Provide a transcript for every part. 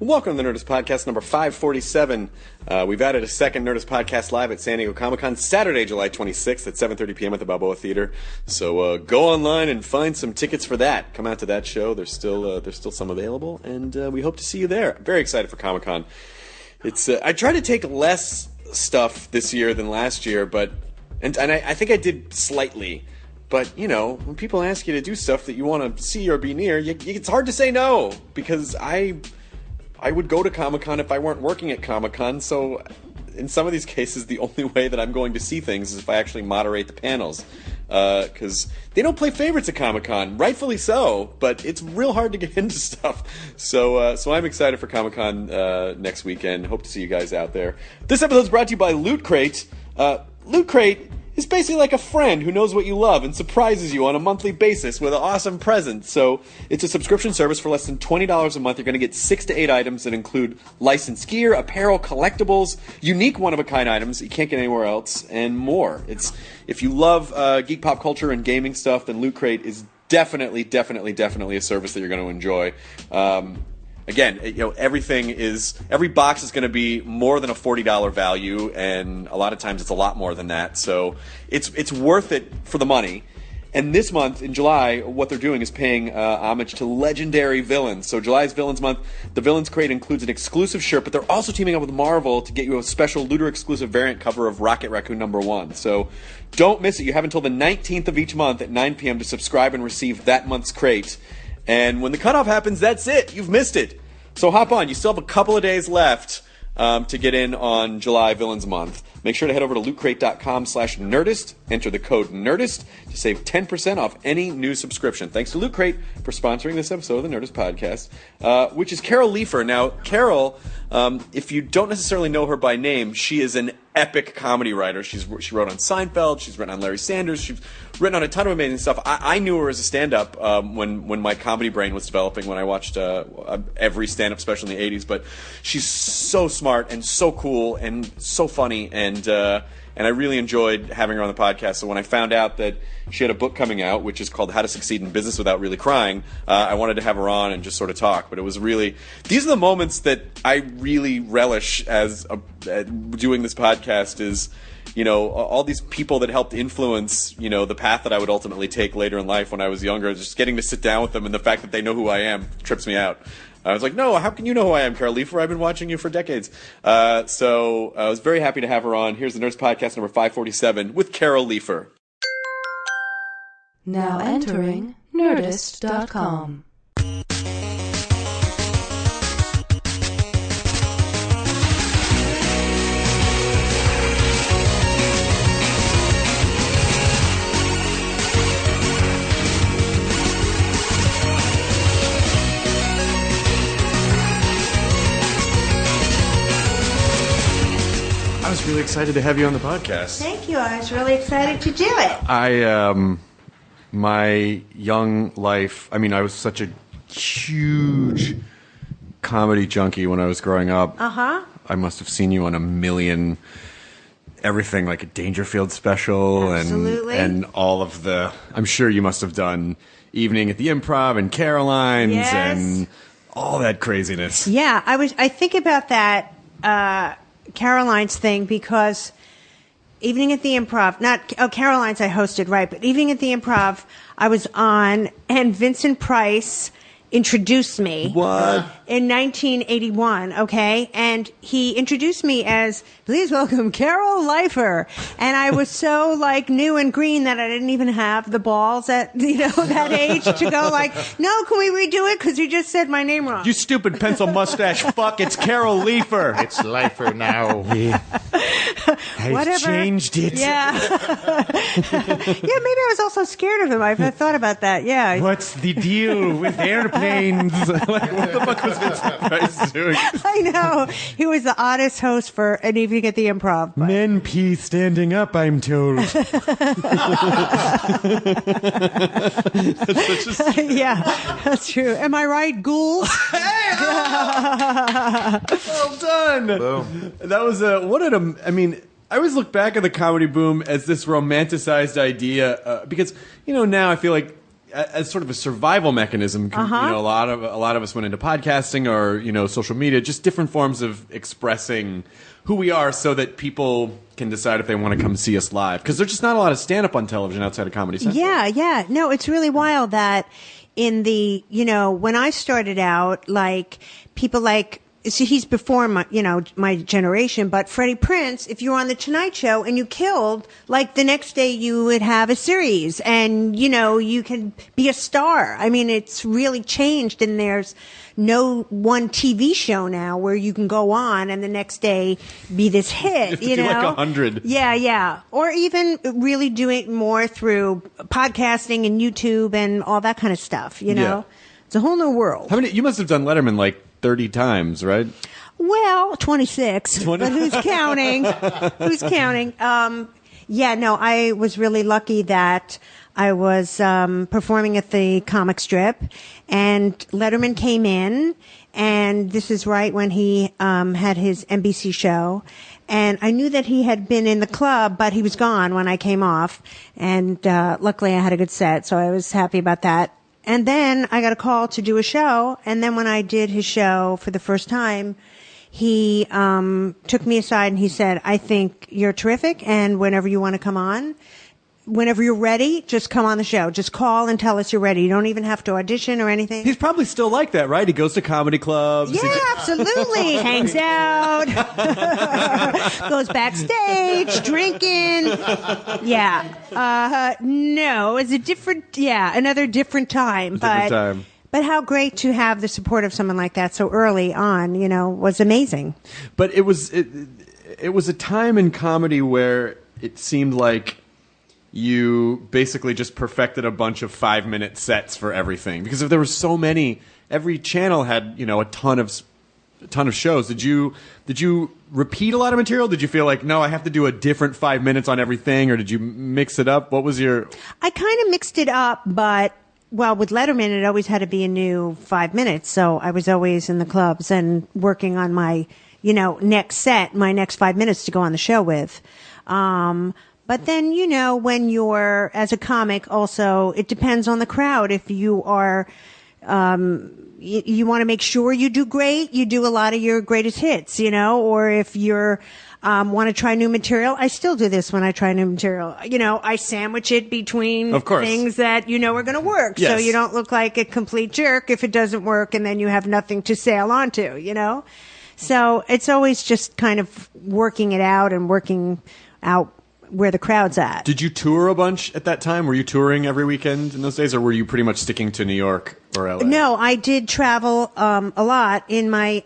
Welcome to the Nerdist Podcast number 547. We've added a second Nerdist Podcast live at San Diego Comic-Con, Saturday, July 26th at 7:30 p.m. at the Balboa Theater. So go online and find some tickets for that. Come out to that show. There's still some available, and we hope to see you there. I'm very excited for Comic-Con. I try to take less stuff this year than last year, and I think I did slightly. But, you know, when people ask you to do stuff that you want to see or be near, it's hard to say no, because I would go to Comic-Con if I weren't working at Comic-Con, so in some of these cases, the only way that I'm going to see things is if I actually moderate the panels. Because they don't play favorites at Comic-Con, rightfully so, but it's real hard to get into stuff. So I'm excited for Comic-Con next weekend. Hope to see you guys out there. This episode is brought to you by Loot Crate. Loot Crate is basically like a friend who knows what you love and surprises you on a monthly basis with an awesome present. So it's a subscription service for less than $20 a month. You're going to get 6 to 8 items that include licensed gear, apparel, collectibles, unique one-of-a-kind items that you can't get anywhere else, and more. If you love geek pop culture and gaming stuff, then Loot Crate is definitely a service that you're going to enjoy. Again, every box is going to be more than a $40 value, and a lot of times it's a lot more than that. So it's worth it for the money. And this month, in July, what they're doing is paying homage to legendary villains. So July's Villains Month, the Villains Crate includes an exclusive shirt, but they're also teaming up with Marvel to get you a special Looter-exclusive variant cover of Rocket Raccoon #1. So don't miss it. You have until the 19th of each month at 9 p.m. to subscribe and receive that month's crate. And when the cutoff happens, that's it. You've missed it. So hop on. You still have a couple of days left to get in on July Villains Month. Make sure to head over to lootcrate.com/Nerdist. Enter the code Nerdist to save 10% off any new subscription. Thanks to Loot Crate for sponsoring this episode of the Nerdist Podcast, which is Carol Leifer. Now, Carol, if you don't necessarily know her by name, she is an epic comedy writer. She wrote on Seinfeld. She's written on Larry Sanders. She's written on a ton of amazing stuff. I knew her as a stand-up when my comedy brain was developing, when I watched every stand-up special in the 80s. But she's so smart and so cool and so funny, and I really enjoyed having her on the podcast. So when I found out that she had a book coming out, which is called How to Succeed in Business Without Really Crying, I wanted to have her on and just sort of talk. But it was really, these are the moments that I really relish as doing this podcast, is, you know, all these people that helped influence, you know, the path that I would ultimately take later in life when I was younger. Just getting to sit down with them, and the fact that they know who I am trips me out. I was like, no, how can you know who I am, Carol Leifer? I've been watching you for decades. So I was very happy to have her on. Here's the Nerdist Podcast number 547 with Carol Leifer. Now entering Nerdist.com. I was really excited to have you on the podcast. Thank you. I was really excited to do it. My young life, I mean, I was such a huge comedy junkie when I was growing up. Uh-huh. I must have seen you on a million, everything, like a Dangerfield special. Absolutely. And all of the, I'm sure you must have done Evening at the Improv and Caroline's. Yes. And all that craziness. Yeah, I think about that Caroline's thing, because Evening at the Improv, Caroline's I hosted, right, but Evening at the Improv I was on, and Vincent Price introduced me. What? In 1981, okay? And he introduced me as, please welcome Carol Leifer. And I was so, like, new and green that I didn't even have the balls at, that age to go like, no, can we redo it? Because you just said my name wrong. You stupid pencil mustache fuck, it's Carol Leifer. It's Leifer now. I've changed it. Yeah. Yeah, maybe I was also scared of him. I've thought about that, yeah. What's the deal with airplanes? Like, what the fuck was Vincent Price doing? I know. He was the oddest host for an Evening at the Improv. But. Men pee standing up, I'm told. Yeah, that's true. Am I right, ghouls? Hey! Well done. Boom. That was I mean, I always look back at the comedy boom as this romanticized idea, because, now I feel like as sort of a survival mechanism, you know, a lot of us went into podcasting or, you know, social media, just different forms of expressing who we are so that people can decide if they want to come see us live. Because there's just not a lot of stand-up on television outside of Comedy Central. Yeah. No, it's really wild that in the, you know, when I started out, like, people like, so he's before my, you know, my generation, but Freddie Prinze, if you were on the Tonight Show and you killed, like the next day you would have a series and, you know, you can be a star. I mean, it's really changed and there's no one TV show now where you can go on and the next day be this hit, you know? Like 100. Yeah. Or even really doing more through podcasting and YouTube and all that kind of stuff, you know? Yeah. It's a whole new world. How many, you must have done Letterman like 30 times, right? Well, 26. But who's counting? Who's counting? Yeah, no, I was really lucky that I was performing at the comic strip and Letterman came in and this is right when he had his NBC show. And I knew that he had been in the club, but he was gone when I came off. And luckily I had a good set, so I was happy about that. And then I got a call to do a show. And then when I did his show for the first time, he took me aside and he said, I think you're terrific. And whenever you want to come on, whenever you're ready, just come on the show. Just call and tell us you're ready. You don't even have to audition or anything. He's probably still like that, right? He goes to comedy clubs. Yeah, absolutely. Hangs out. Goes backstage, drinking. Yeah. No, it's another different time. But how great to have the support of someone like that so early on, you know, was amazing. But it was a time in comedy where it seemed like you basically just perfected a bunch of 5-minute sets for everything because if there were so many, every channel had, you know, a ton of shows. Did you repeat a lot of material? Did you feel like, no, I have to do a different 5 minutes on everything, or did you mix it up? What was your? I kind of mixed it up, but well, with Letterman, it always had to be a new 5 minutes, so I was always in the clubs and working on my, you know, next set, my next 5 minutes to go on the show with. But then, you know, when you're, as a comic also, it depends on the crowd. If you are, you want to make sure you do great, you do a lot of your greatest hits, you know, or if you're, want to try new material, I still do this when I try new material. You know, I sandwich it between things that you know are going to work. Yes. So you don't look like a complete jerk if it doesn't work and then you have nothing to sail onto, you know? So it's always just kind of working it out and working out where the crowd's at. Did you tour a bunch at that time? Were you touring every weekend in those days, or were you pretty much sticking to New York or LA? No, I did travel a lot in my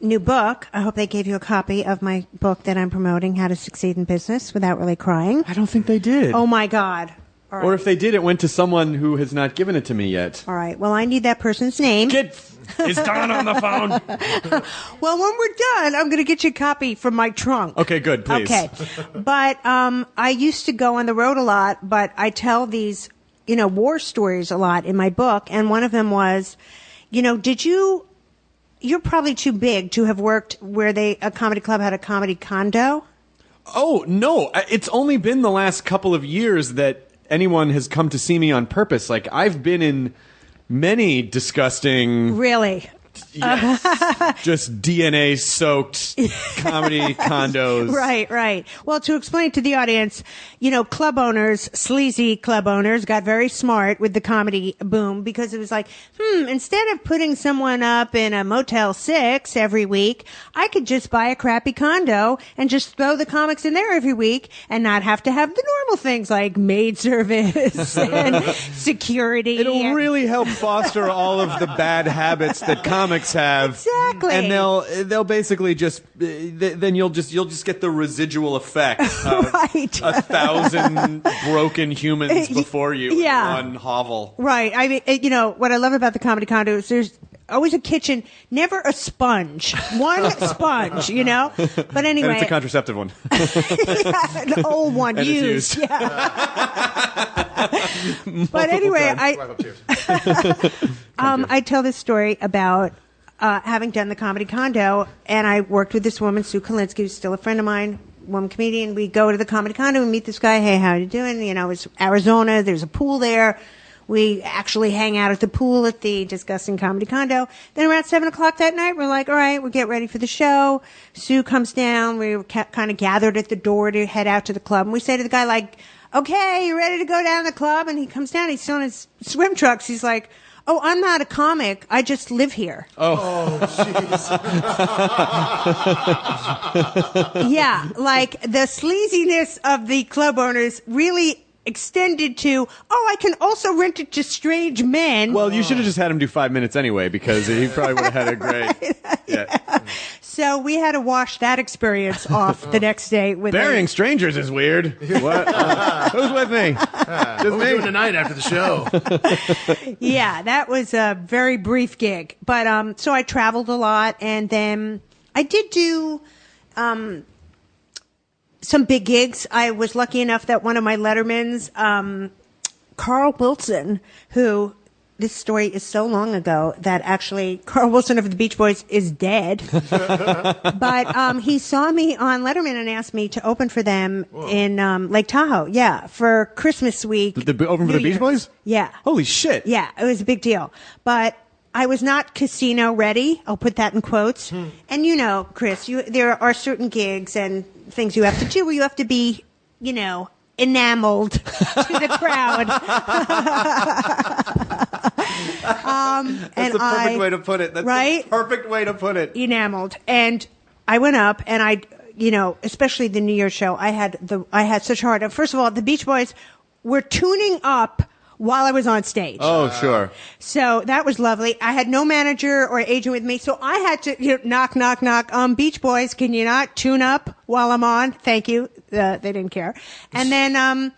new book. I hope they gave you a copy of my book that I'm promoting, How to Succeed in Business Without Really Crying. I don't think they did. Oh, my God. All right. Or if they did, it went to someone who has not given it to me yet. All right. Well, I need that person's name. Is Don on the phone? Well, when we're done, I'm going to get you a copy from my trunk. Okay, good, please. Okay. But I used to go on the road a lot, but I tell these, you know, war stories a lot in my book. And one of them was, you know, you're probably too big to have worked where a comedy club had a comedy condo? Oh, no. It's only been the last couple of years that anyone has come to see me on purpose. Like, I've been in many disgusting... Really? Yes. Just DNA-soaked comedy condos. Right. Well, to explain to the audience, you know, club owners, sleazy club owners, got very smart with the comedy boom because it was like, instead of putting someone up in a Motel 6 every week, I could just buy a crappy condo and just throw the comics in there every week and not have to have the normal things like maid service and security. It'll really help foster all of the bad habits that comics have. Exactly. And they'll basically just then you'll just get the residual effect of 1,000 broken humans before you in one hovel. Right. I mean, you know, what I love about the comedy condo is there's always a kitchen, never a sponge. One sponge, you know? But anyway. And it's a contraceptive one. Yeah, an old one. And used. It's used. Yeah. But anyway, I tell this story about having done the comedy condo, and I worked with this woman, Sue Kalinsky, who's still a friend of mine, woman comedian. We go to the comedy condo and meet this guy. Hey, how you doing? You know, it's Arizona. There's a pool there. We actually hang out at the pool at the Disgusting Comedy Condo. Then around 7 o'clock that night, we're like, all right, we'll get ready for the show. Sue comes down. We were kind of gathered at the door to head out to the club. And we say to the guy, like, okay, you ready to go down to the club? And he comes down. He's still in his swim trunks. He's like, oh, I'm not a comic. I just live here. Oh, jeez. Yeah, like the sleaziness of the club owners really extended to, I can also rent it to strange men. Well, you should have just had him do 5 minutes anyway, because he probably would have had a great... Yeah. So we had to wash that experience off the next day. With Burying strangers is weird. What? Who's with me? What are we doing tonight after the show? Yeah, that was a very brief gig. But so I traveled a lot, and then I did do some big gigs. I was lucky enough that one of my Lettermans, Carl Wilson, who... This story is so long ago that actually Carl Wilson of the Beach Boys is dead. But he saw me on Letterman and asked me to open for them in Lake Tahoe. Yeah, for Christmas week. Open for the Beach Boys? Yeah. Holy shit. Yeah, it was a big deal. But I was not casino ready. I'll put that in quotes. And you know, Chris, there are certain gigs and things you have to do where you have to be, enameled to the crowd. That's the perfect way to put it. That's right? the perfect way to put it. Enameled. And I went up and I, especially the New Year's show, I had such a hard time. First of all, the Beach Boys were tuning up while I was on stage. Oh, sure. So that was lovely. I had no manager or agent with me, so I had to knock, knock, knock. Beach Boys, can you not tune up while I'm on? Thank you. They didn't care. And then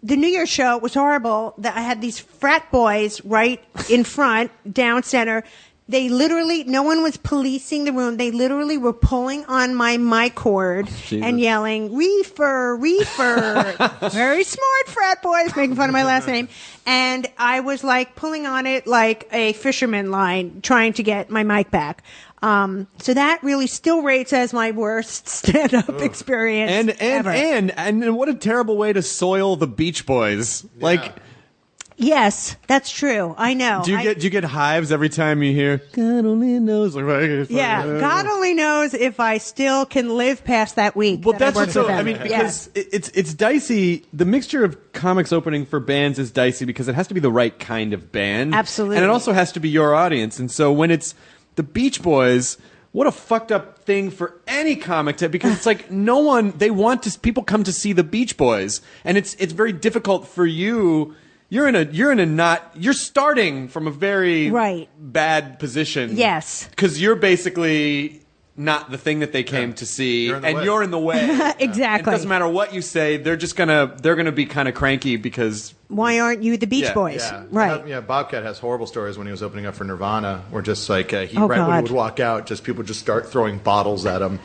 the New Year's show was horrible. That I had these frat boys right in front, down center. They literally, no one was policing the room. They literally were pulling on my mic cord and yelling, reefer, reefer. Very smart frat boys, making fun of my last name. And I was like pulling on it like a fisherman line, trying to get my mic back. So that really still rates as my worst stand-up experience ever. And what a terrible way to soil the Beach Boys. Yeah. Like... Yes, that's true. I know. Do you get hives every time you hear God only knows? Yeah, God only knows if I still can live past that week. Well, that's what's so. I mean, because it's dicey. The mixture of comics opening for bands is dicey because it has to be the right kind of band. Absolutely, and it also has to be your audience. And so when it's the Beach Boys, what a fucked up thing for any comic to, because it's like people come to see the Beach Boys, and it's very difficult for you. You're starting from a very bad position. Yes. Because you're basically not the thing that they came to see, you're in the way. Exactly. It doesn't matter what you say, they're gonna be kind of cranky because why aren't you the Beach Boys? Yeah. Right. Yeah, Bobcat has horrible stories when he was opening up for Nirvana, where just like when he would walk out, just people just start throwing bottles at him.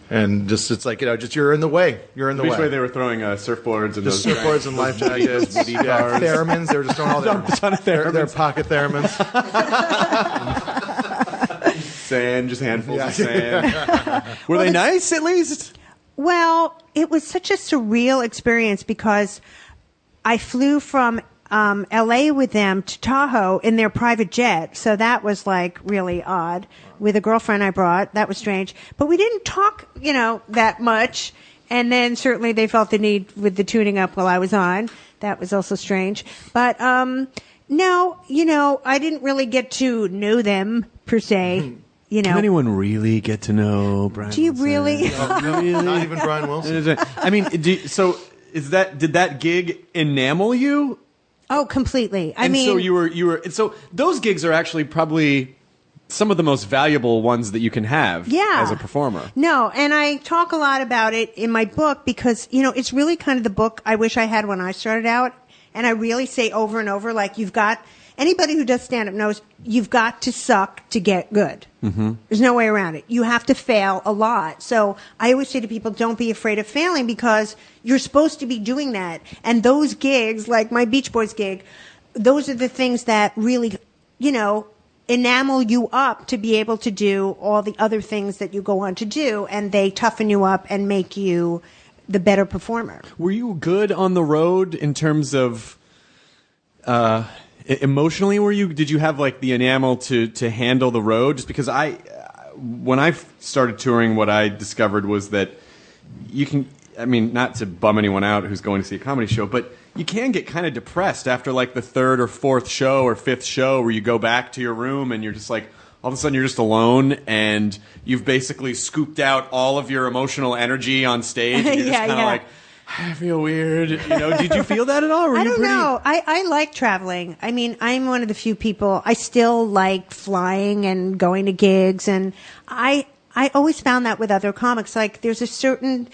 And just it's like you're in the way. You're in the way. Beach way they were throwing surfboards and just surfboards and life jackets, theremins. They were just throwing all their pocket theremins. Sand, just handfuls of sand. Were they nice at least? Well, it was such a surreal experience because I flew from L.A. with them to Tahoe in their private jet, so that was like really odd. With a girlfriend I brought, that was strange. But we didn't talk, that much. And then certainly they felt the need with the tuning up while I was on. That was also strange. But no, I didn't really get to know them per se. Can anyone really get to know Brian? Do you Wilson? really? Not even Brian Wilson. I mean, did that gig enamel you? Oh, completely. So you were. So those gigs are actually probably some of the most valuable ones that you can have as a performer. No, and I talk a lot about it in my book because, it's really kind of the book I wish I had when I started out. And I really say over and over, like, anybody who does stand-up knows you've got to suck to get good. Mm-hmm. There's no way around it. You have to fail a lot. So I always say to people, don't be afraid of failing because you're supposed to be doing that. And those gigs, like my Beach Boys gig, those are the things that really, enamel you up to be able to do all the other things that you go on to do. And they toughen you up and make you the better performer. Were you good on the road in terms of... emotionally, did you have like the enamel to handle the road? Just because when I started touring, what I discovered was that you can, I mean, not to bum anyone out who's going to see a comedy show, but you can get kind of depressed after like the third or fourth show or fifth show where you go back to your room and you're just like, all of a sudden you're just alone and you've basically scooped out all of your emotional energy on stage and you're just kind of like, I feel weird. Did you feel that at all? I don't know. I like traveling. I mean, I'm one of the few people, I still like flying and going to gigs, and I always found that with other comics. Like, there's a certain